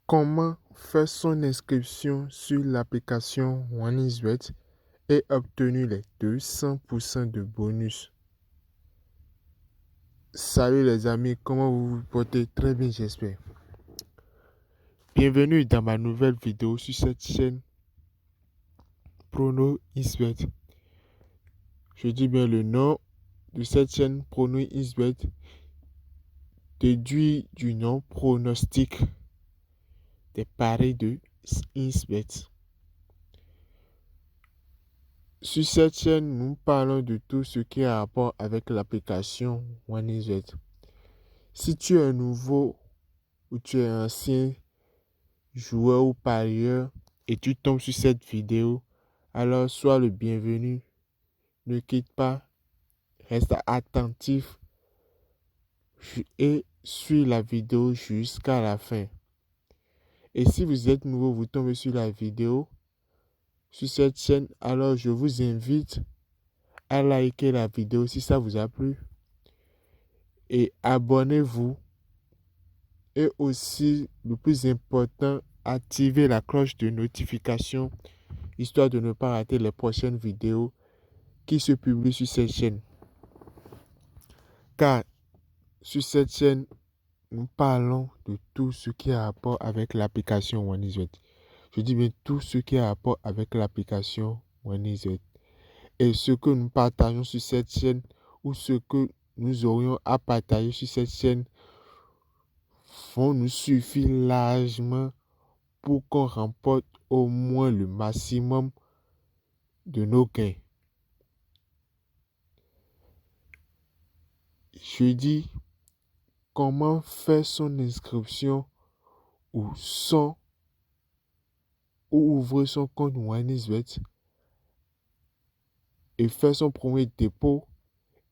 Comment faire son inscription sur l'application OneIsWet et obtenir les 200% de bonus? Salut les amis, comment vous vous portez? Très bien, j'espère. Bienvenue dans ma nouvelle vidéo sur cette chaîne PronoIsWet. Je dis bien le nom de cette chaîne PronoIsWet déduit du nom pronostic des paris de Isbet. Sur cette chaîne, nous parlons de tout ce qui a rapport avec l'application OneIsWet. Si tu es nouveau ou tu es ancien joueur ou parieur et tu tombes sur cette vidéo, alors sois le bienvenu. Ne quitte pas, reste attentif et suis la vidéo jusqu'à la fin. Et si vous êtes nouveau, vous tombez sur la vidéo sur cette chaîne, alors je vous invite à liker la vidéo si ça vous a plu et abonnez-vous. Et aussi, le plus important, activez la cloche de notification histoire de ne pas rater les prochaines vidéos qui se publient sur cette chaîne. Car sur cette chaîne, nous parlons de tout ce qui a rapport avec l'application OneIsWet. Je dis bien tout ce qui a rapport avec l'application OneIsWet. Et ce que nous partageons sur cette chaîne ou ce que nous aurions à partager sur cette chaîne vont nous suffire largement pour qu'on remporte au moins le maximum de nos gains. Je dis comment faire son inscription ou ouvrir son compte OneIsWet et faire son premier dépôt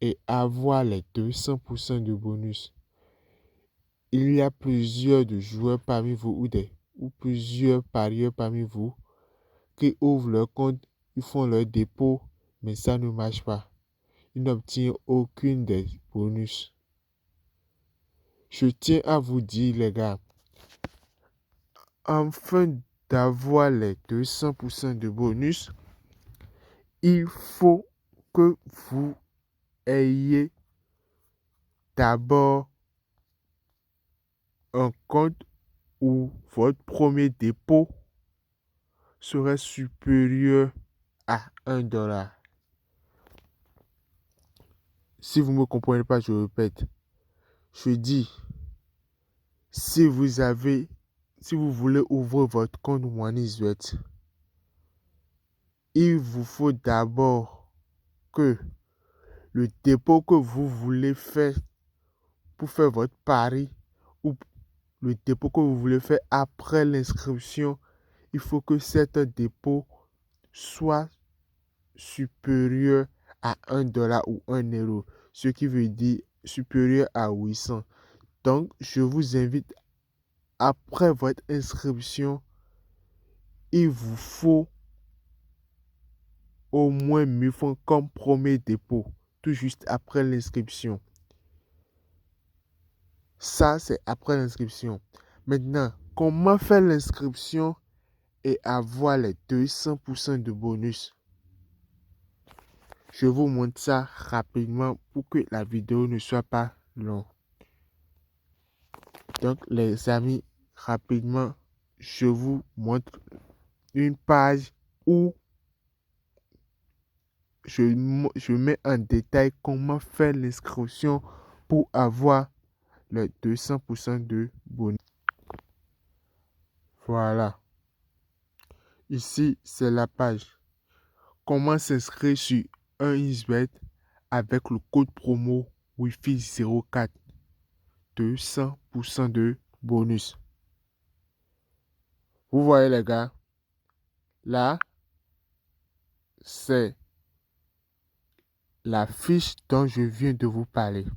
et avoir les 200% de bonus. Il y a plusieurs de joueurs parmi vous ou plusieurs parieurs parmi vous qui ouvrent leur compte, ils font leur dépôt, mais ça ne marche pas. Ils n'obtiennent aucune des bonus. Je tiens à vous dire, les gars, afin d'avoir les 200% de bonus, il faut que vous ayez d'abord un compte où votre premier dépôt serait supérieur à $1. Si vous ne me comprenez pas, je répète. Je dis, si vous voulez ouvrir votre compte OneIsWet, il vous faut d'abord que le dépôt que vous voulez faire pour faire votre pari ou le dépôt que vous voulez faire après l'inscription, il faut que cet dépôt soit supérieur à $1 ou €1, ce qui veut dire supérieur à 800. Donc, je vous invite, après votre inscription, il vous faut au moins 1000 francs comme premier dépôt, tout juste après l'inscription. Ça, c'est après l'inscription. Maintenant, comment faire l'inscription et avoir les 200% de bonus? Je vous montre ça rapidement pour que la vidéo ne soit pas longue. Donc, les amis, rapidement, je vous montre une page où je mets en détail comment faire l'inscription pour avoir les 200% de bonus. Voilà. Ici, c'est la page. Comment s'inscrire sur OneIsWet avec le code promo Wi-Fi 04. 200% de bonus. Vous voyez les gars, là, c'est la fiche dont je viens de vous parler.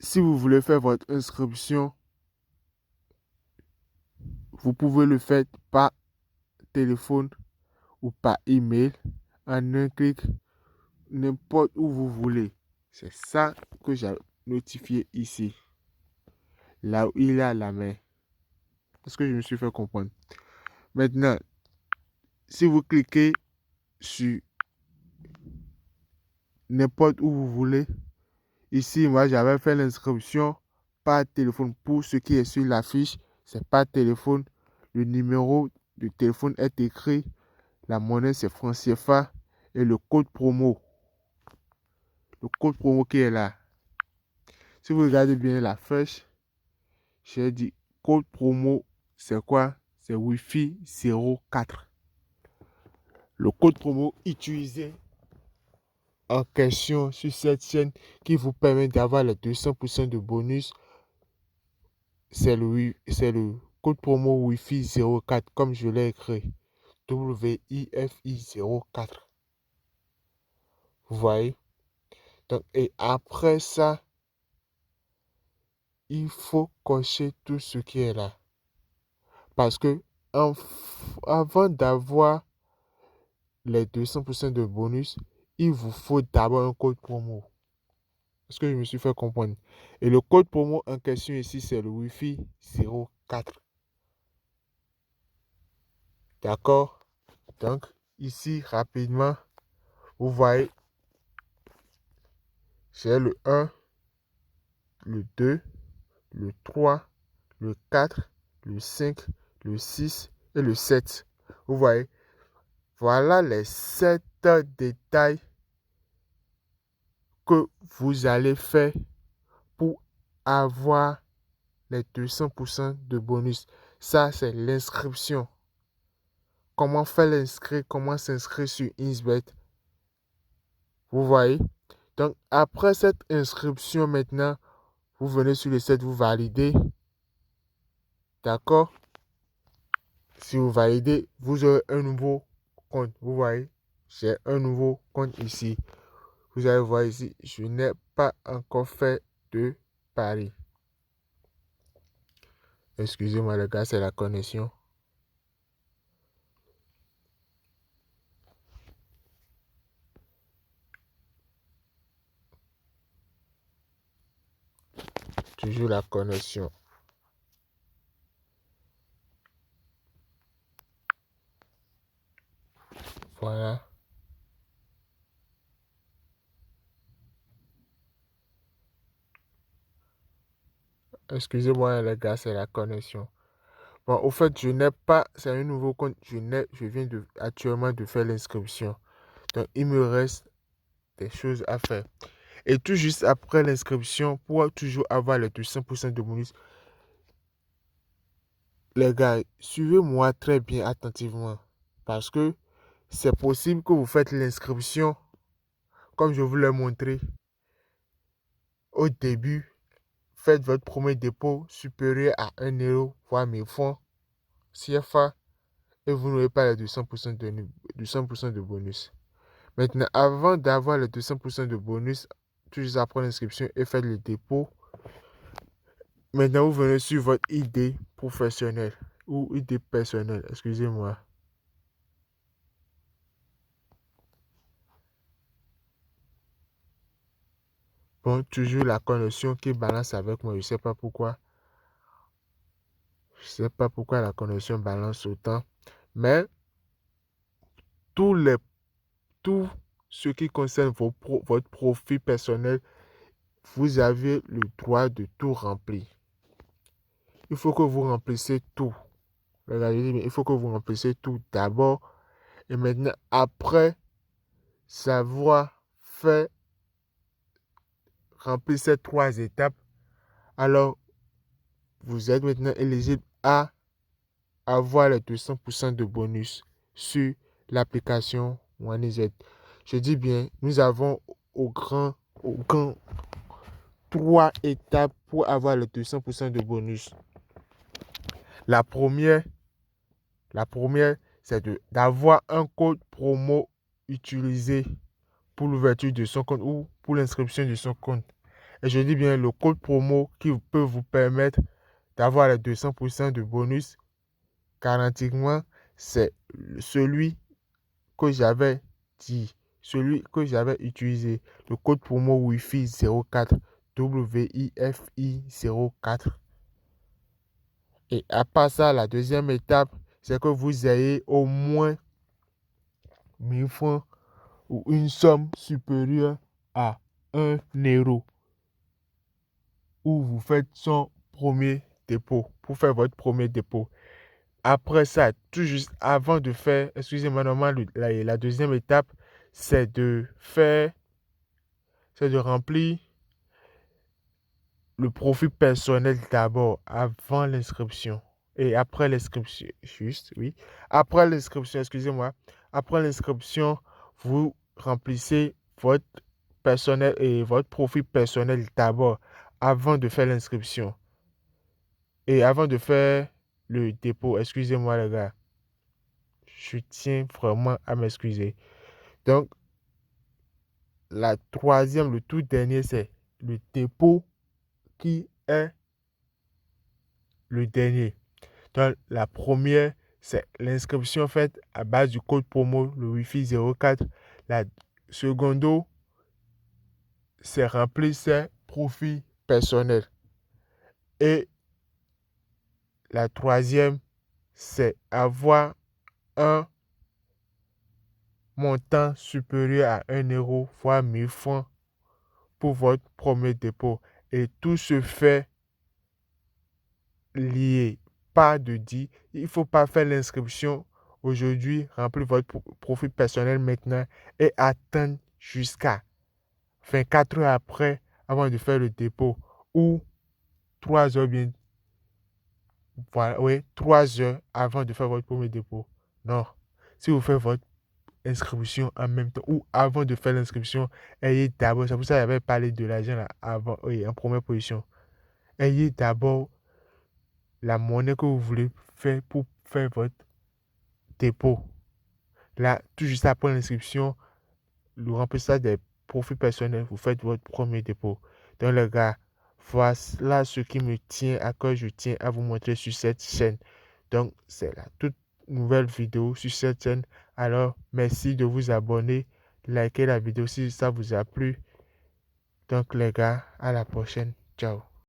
Si vous voulez faire votre inscription, vous pouvez le faire par téléphone ou par email en un clic, n'importe où vous voulez. C'est ça que j'ai notifié ici, là où il y a la main. Est-ce que je me suis fait comprendre? Maintenant, si vous cliquez sur n'importe où vous voulez, ici, moi, j'avais fait l'inscription par téléphone. Pour ce qui est sur l'affiche, c'est par téléphone. Le numéro de téléphone est écrit. La monnaie, c'est franc CFA. Et le code promo. Le code promo qui est là. Si vous regardez bien la fiche, j'ai dit code promo, c'est quoi? C'est Wi-Fi 04. Le code promo utilisé en question sur cette chaîne qui vous permet d'avoir les 200% de bonus, c'est le code promo Wi-Fi 04 comme je l'ai écrit. WIFI 04. Vous voyez? Donc, et après ça, il faut cocher tout ce qui est là. Parce que avant d'avoir les 200% de bonus, il vous faut d'abord un code promo. Est-ce que je me suis fait comprendre? Et le code promo en question ici, c'est le Wi-Fi 04. D'accord? Donc, ici, rapidement, vous voyez, j'ai le 1, le 2, le 3, le 4, le 5, le 6 et le 7. Vous voyez, voilà les 7 détails que vous allez faire pour avoir les 200% de bonus. Ça, c'est l'inscription. Comment faire l'inscrire, comment s'inscrire sur Insbet. Vous voyez? Donc, après cette inscription, maintenant, vous venez sur le site, vous validez. D'accord? Si vous validez, vous aurez un nouveau compte. Vous voyez? J'ai un nouveau compte ici. Vous allez voir ici, je n'ai pas encore fait de pari. Excusez-moi les gars, c'est la connexion. Toujours la connexion. Voilà. Excusez-moi les gars, c'est la connexion. Bon, au fait, je n'ai pas, c'est un nouveau compte, je viens actuellement de faire l'inscription. Donc, il me reste des choses à faire. Et tout juste après l'inscription, pour toujours avoir les 200% de bonus, les gars, suivez-moi très bien attentivement. Parce que c'est possible que vous faites l'inscription, comme je vous l'ai montré au début. Faites votre premier dépôt supérieur à 1 euro, voire 1000 francs CFA, et vous n'aurez pas les 200% de bonus. Maintenant, avant d'avoir les 200% de bonus, toujours après l'inscription et faites le dépôt, maintenant vous venez sur votre ID professionnelle ou ID personnelle, excusez-moi. Bon, toujours la connexion qui balance avec moi, je ne sais pas pourquoi. Je ne sais pas pourquoi la connexion balance autant. Mais tout ce qui concerne votre profil personnel, vous avez le droit de tout remplir. Il faut que vous remplissez tout. Il faut que vous remplissez tout d'abord. Et maintenant, après savoir faire remplir ces 3 étapes, alors vous êtes maintenant éligible à avoir les 200% de bonus sur l'application OneZ. Je dis bien, nous avons au grand 3 étapes pour avoir les 200% de bonus. La première, c'est d'avoir un code promo utilisé pour l'ouverture de son compte ou pour l'inscription de son compte. Et je dis bien le code promo qui peut vous permettre d'avoir les 200% de bonus garantiquement, c'est celui que j'avais dit, celui que j'avais utilisé, le code promo Wi-Fi 04, WIFI 04. Et à part ça, la deuxième étape, c'est que vous ayez au moins 1000 francs ou une somme supérieure à 1 € où vous faites son premier dépôt, pour faire votre premier dépôt. Après ça, tout juste avant de faire, excusez-moi, normalement, la deuxième étape, c'est de remplir le profil personnel d'abord, avant l'inscription. Et après l'inscription, juste, oui. Après l'inscription, excusez-moi. Après l'inscription, vous remplissez votre personnel et votre profil personnel d'abord, avant de faire l'inscription. Et avant de faire le dépôt, excusez-moi les gars. Je tiens vraiment à m'excuser. Donc, la troisième, le tout dernier, c'est le dépôt qui est le dernier. Donc, la première, c'est l'inscription faite à base du code promo, le Wi-Fi 04. La seconde, c'est remplir ses profils personnels. Et la troisième, c'est avoir un montant supérieur à 1 €, voire 1000 francs pour votre premier dépôt. Et tout se fait lié. Pas de dit, il ne faut pas faire l'inscription aujourd'hui, remplir votre profil personnel maintenant et attendre jusqu'à 24 heures après avant de faire le dépôt ou 3 heures bien. Voilà, oui, 3 heures avant de faire votre premier dépôt. Non. Si vous faites votre inscription en même temps ou avant de faire l'inscription, ayez d'abord, c'est pour ça que j'avais parlé de l'argent là avant, oui, en première position. Ayez d'abord la monnaie que vous voulez faire pour faire votre dépôt. Là, tout juste après l'inscription, le remplissage des profils personnels, vous faites votre premier dépôt. Donc les gars, voilà ce qui me tient à cœur, je tiens à vous montrer sur cette chaîne. Donc c'est la toute nouvelle vidéo sur cette chaîne. Alors merci de vous abonner, likez la vidéo si ça vous a plu. Donc les gars, à la prochaine. Ciao.